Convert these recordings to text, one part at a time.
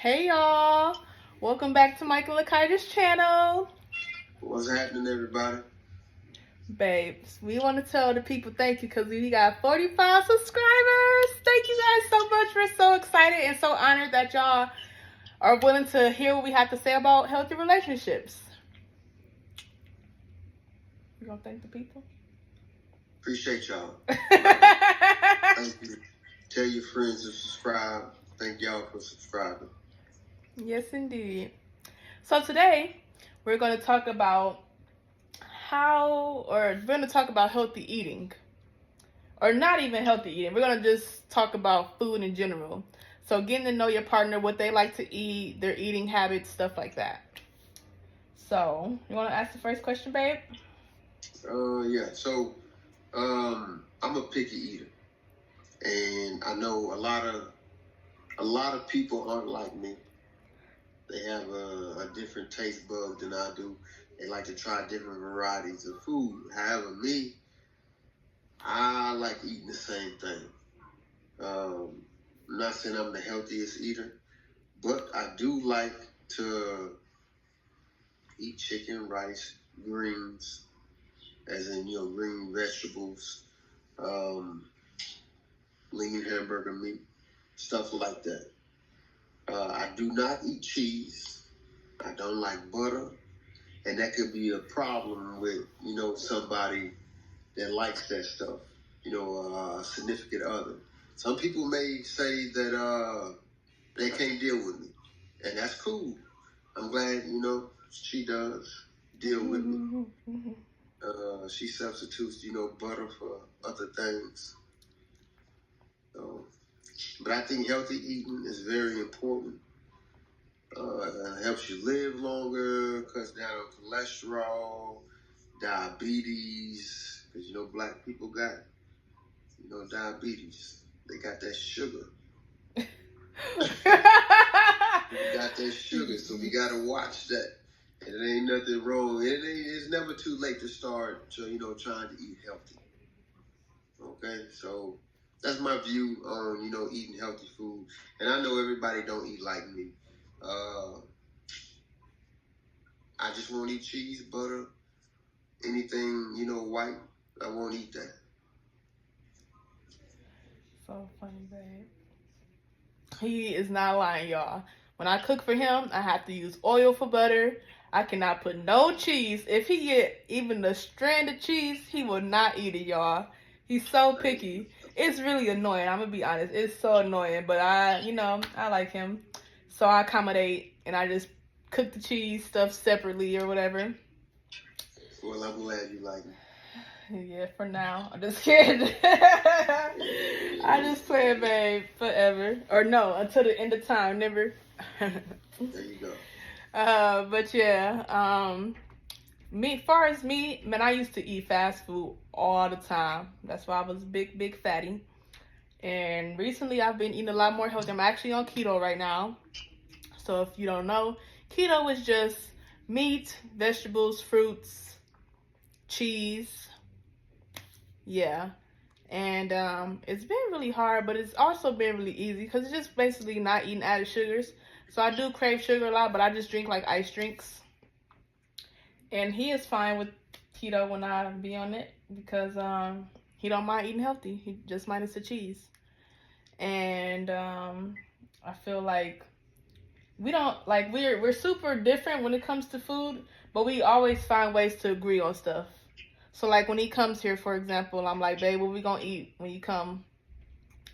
Hey y'all! Welcome back to Mike and Lakaija's channel. What's happening, everybody? Babes, we want to tell the people thank you because we got 45 subscribers. Thank you guys so much. We're so excited and so honored that y'all are willing to hear what we have to say about healthy relationships. You gonna thank the people? Appreciate y'all. Thank you. Tell your friends to subscribe. Thank y'all for subscribing. Yes, indeed. So today we're going to talk about we're going to talk about healthy eating. Or not even healthy eating. We're going to just talk about food in general. So getting to know your partner, what they like to eat, their eating habits, stuff like that. So, you want to ask the first question, babe? Yeah. So, I'm a picky eater, and I know a lot of people aren't like me. They have a different taste bud than I do. They like to try different varieties of food. However, me, I like eating the same thing. I'm not saying I'm the healthiest eater, but I do like to eat chicken, rice, greens, as in, green vegetables, um, lean hamburger meat, stuff like that. I do not eat cheese. I don't like butter. And that could be a problem with, somebody that likes that stuff, a significant other. Some people may say that they can't deal with me. And that's cool. I'm glad, she does deal with me. She substitutes, butter for other things. So, but I think healthy eating is very important. Helps you live longer, cuts down on cholesterol, diabetes, because black people got diabetes. They got that sugar. We got that sugar, so we gotta watch that. And it ain't nothing wrong. It's never too late to start, trying to eat healthy. Okay, so that's my view on eating healthy food. And I know everybody don't eat like me. I just won't eat cheese, butter, anything white. I won't eat that. So funny, babe. He is not lying, y'all. When I cook for him, I have to use oil for butter. I cannot put no cheese. If he get even a strand of cheese, he will not eat it, y'all. He's so picky. It's really annoying. I'm gonna be honest. It's so annoying, but I like him, so I accommodate and I just cook the cheese stuff separately or whatever. Well, I'm glad you like it. Yeah, for now. I'm just kidding. I just play it, babe, forever. Or no, until the end of time, never. There you go. But yeah, far as me, man, I used to eat fast food all the time. That's why I was big fatty. And recently I've been eating a lot more healthy. I'm actually on keto right now. So if you don't know, keto is just meat, vegetables, fruits, cheese. Yeah. And it's been really hard, but it's also been really easy because it's just basically not eating added sugars. So I do crave sugar a lot, but I just drink like ice drinks. And he is fine with keto when I be on it because he don't mind eating healthy. He just minus the cheese. And I feel like we're super different when it comes to food, but we always find ways to agree on stuff. So like when he comes here, for example, I'm like, babe, what we gonna eat when you come?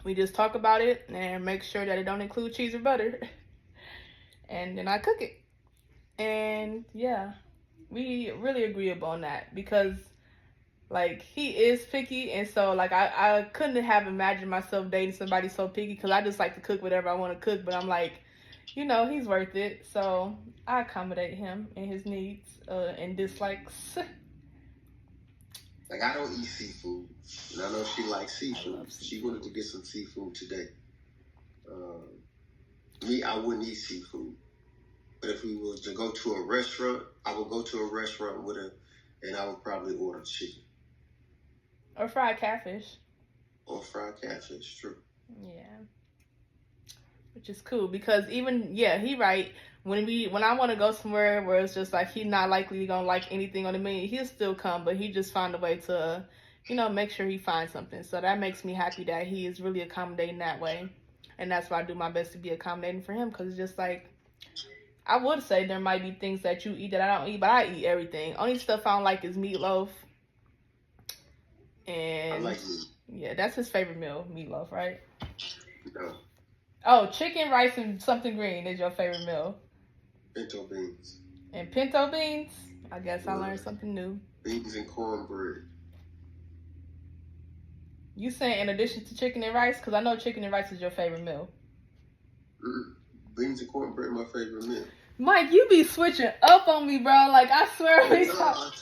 We just talk about it and make sure that it don't include cheese or butter. And then I cook it. And yeah, we really agreeable on that because like he is picky, and so like I couldn't have imagined myself dating somebody so picky because I just like to cook whatever I want to cook, but I'm like, he's worth it, so I accommodate him and his needs and dislikes. Like, I don't eat seafood, and I know she likes seafood. She wanted to get some seafood today. Me, I wouldn't eat seafood. But if we was to go to a restaurant, I would go to a restaurant with her, and I would probably order chicken. Or fried catfish. Or fried catfish, true. Yeah. which is cool because even he right. When I want to go somewhere where it's just like he not likely gonna like anything on the menu, he'll still come, but he just find a way to, make sure he finds something. So that makes me happy that he is really accommodating that way, and that's why I do my best to be accommodating for him because it's just like I would say there might be things that you eat that I don't eat, but I eat everything. Only stuff I don't like is meatloaf, I and like meat. yeah, that's his favorite meal, meatloaf, right? No, Oh, chicken, rice, and something green is your favorite meal. pinto beans. And pinto beans. I guess I Uh, learned something new. beans and cornbread. You saying in addition to chicken and rice? Because I know chicken and rice is your favorite meal. Mm-mm. Beans and cornbread, my favorite meal. Mike, you be switching up on me, bro. Like, I swear we talk.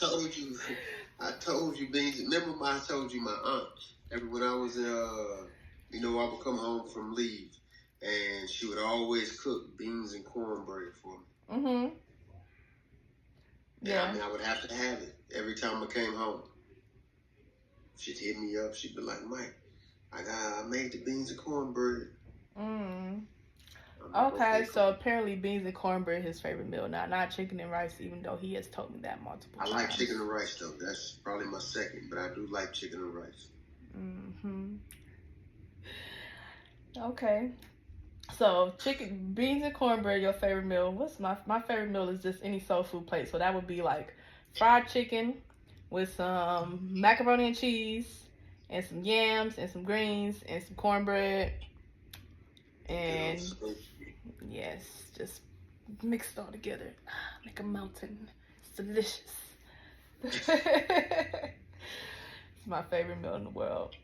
I told you beans. Remember, I told you my aunt. When I was, I would come home from leave, and she would always cook beans and cornbread for me. Mm-hmm. Yeah. And I would have to have it every time I came home. She'd hit me up. She'd be like, Mike, I made the beans and cornbread. Mm. Like, Okay, so apparently beans and cornbread is his favorite meal. Not chicken and rice, even though he has told me that multiple times. I like chicken and rice, though. That's probably my second, but I do like chicken and rice. Mm-hmm. Okay. So beans and cornbread, your favorite meal. What's my favorite meal is just any soul food plate. So that would be like fried chicken with some macaroni and cheese and some yams and some greens and some cornbread. And yes, just mix it all together. Make a mountain. It's delicious. It's my favorite meal in the world.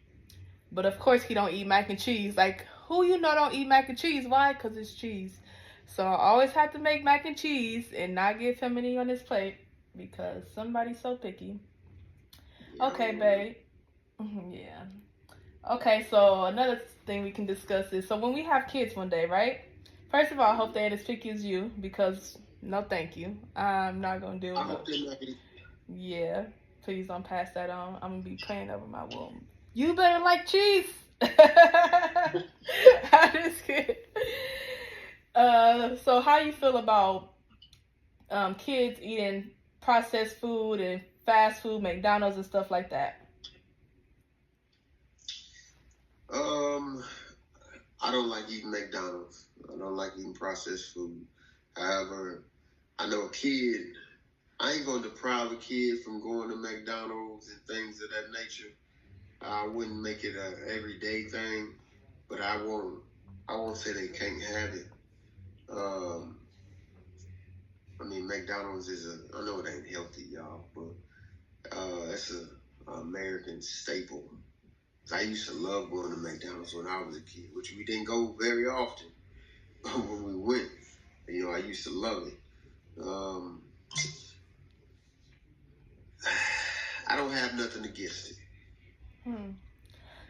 But of course he don't eat mac and cheese. Like, who don't eat mac and cheese? Why? Because it's cheese. So I always have to make mac and cheese and not give him any on his plate because somebody's so picky. Okay, babe. Yeah. Okay, so another thing we can discuss is, so when we have kids one day, right? First of all, I hope they ain't as picky as you because no thank you. I'm not going to deal with it. I hope they're not. Yeah. Please don't pass that on. I'm going to be praying over my womb. You better like cheese. I'm just kidding. So how you feel about kids eating processed food and fast food, McDonald's and stuff like that? I don't like eating McDonald's. I don't like eating processed food. However, I know a kid. I ain't going to deprive a kid from going to McDonald's and things of that nature. I wouldn't make it a everyday thing, but I won't say they can't have it. McDonald's I know it ain't healthy, y'all, but it's an American staple. I used to love going to McDonald's when I was a kid, which we didn't go very often. But when we went, I used to love it. I don't have nothing against it.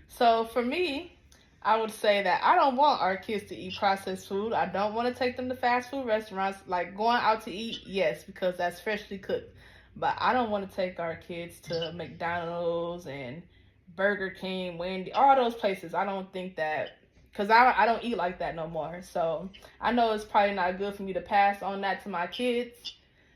So for me, I would say that I don't want our kids to eat processed food. I don't want to take them to fast food restaurants. Like going out to eat, yes, because that's freshly cooked. But I don't want to take our kids to McDonald's and Burger King, Wendy, all those places. I don't think that, because I don't eat like that no more. So I know it's probably not good for me to pass on that to my kids.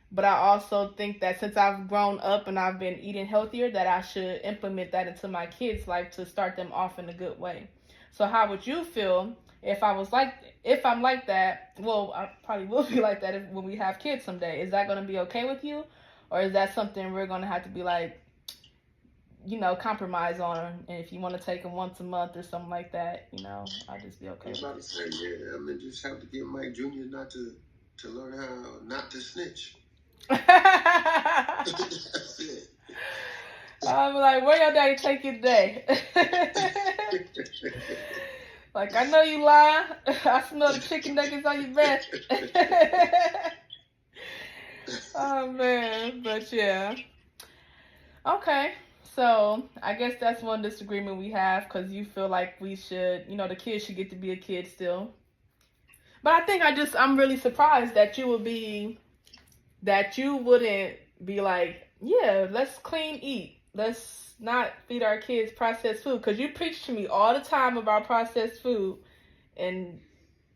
But I also think that since I've grown up and I've been eating healthier, that I should implement that into my kids' life to start them off in a good way. So how would you feel if I'm like that? Well, I probably will be like that when we have kids someday. Is that going to be okay with you? Or is that something we're going to have to be like, compromise on? And if you want to take them once a month or something like that, I'll just be okay with it. Just have to get Mike Jr. not to learn how not to snitch. That's it. I'm like, where your daddy take you today? Like, I know you lying. I smell the chicken nuggets on your breath. Oh, man. But, yeah. Okay. So, I guess that's one disagreement we have because you feel like we should, the kids should get to be a kid still. But I think I'm really surprised that you wouldn't be like, yeah, let's clean eat. Let's not feed our kids processed food. Because you preach to me all the time about processed food. And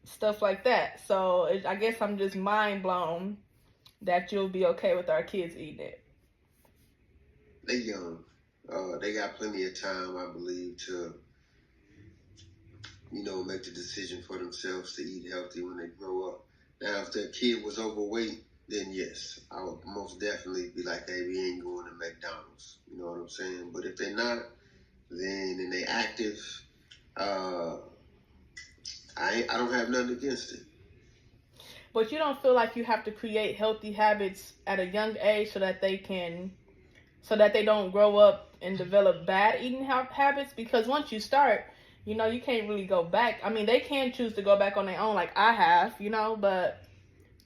stuff like that. So I guess I'm just mind blown that you'll be okay with our kids eating it. They young. They got plenty of time, I believe, to make the decision for themselves to eat healthy when they grow up. Now, if their kid was overweight, then yes, I would most definitely be like, hey, we ain't going to McDonald's. You know what I'm saying? But if they're not, then and they active, I don't have nothing against it. But you don't feel like you have to create healthy habits at a young age so that they don't grow up and develop bad eating habits? Because once you start, you can't really go back. I mean, they can choose to go back on their own, like I have, but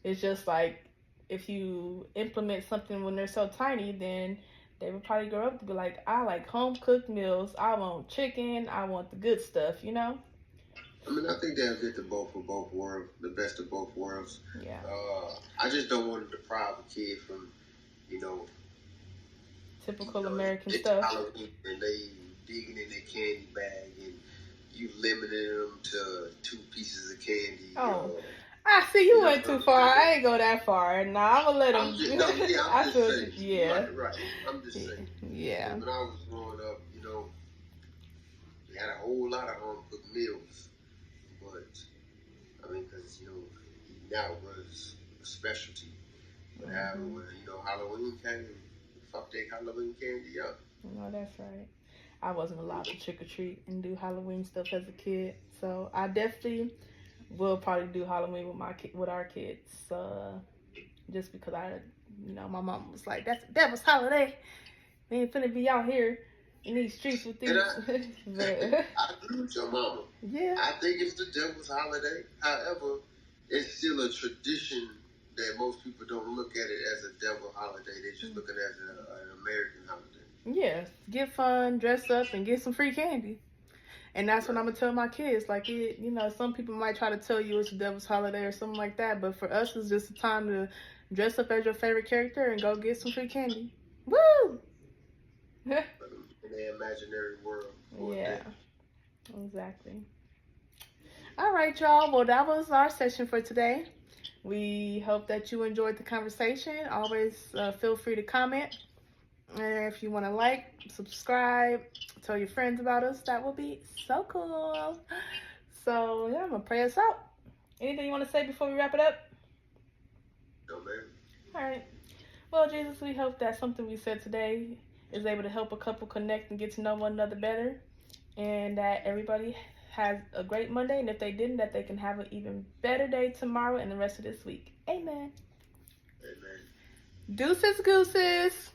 it's just like if you implement something when they're so tiny, then they would probably grow up to be like, I like home cooked meals. I want chicken. I want the good stuff, I mean, I think they'll get the both worlds, the best of both worlds. Yeah. I just don't want to deprive a kid from, typical American stuff. Halloween and they digging in their candy bag and you limited them to 2 pieces of candy. Oh. I see you went too far. I ain't go that far. Nah, I'm gonna let him. I'm just saying. Yeah. Right. I'm just saying. Yeah. When I was growing up, we had a whole lot of home cooked meals, but I mean, because eating out was a specialty. But when Halloween came, fuck that Halloween candy up. No, that's right. I wasn't allowed to trick or treat and do Halloween stuff as a kid, so I definitely will probably do Halloween with our kids, just because my mom was like, "That's the devil's holiday. We ain't finna be out here in these streets with these." I agree with your mama. Yeah. I think it's the devil's holiday. However, it's still a tradition that most people don't look at it as a devil holiday. They just look at it as an American holiday. Yeah, get fun, dress up, and get some free candy. And that's what I'm gonna tell my kids. Like, some people might try to tell you it's the devil's holiday or something like that, but for us, it's just a time to dress up as your favorite character and go get some free candy. Woo! In the imaginary world. Yeah, exactly. All right, y'all. Well, that was our session for today. We hope that you enjoyed the conversation. Always feel free to comment. And if you want to subscribe, tell your friends about us, that would be so cool. So, yeah, I'm going to pray us out. Anything you want to say before we wrap it up? No, man. All right. Well, Jesus, we hope that something we said today is able to help a couple connect and get to know one another better. And that everybody has a great Monday. And if they didn't, that they can have an even better day tomorrow and the rest of this week. Amen. Amen. Deuces, gooses.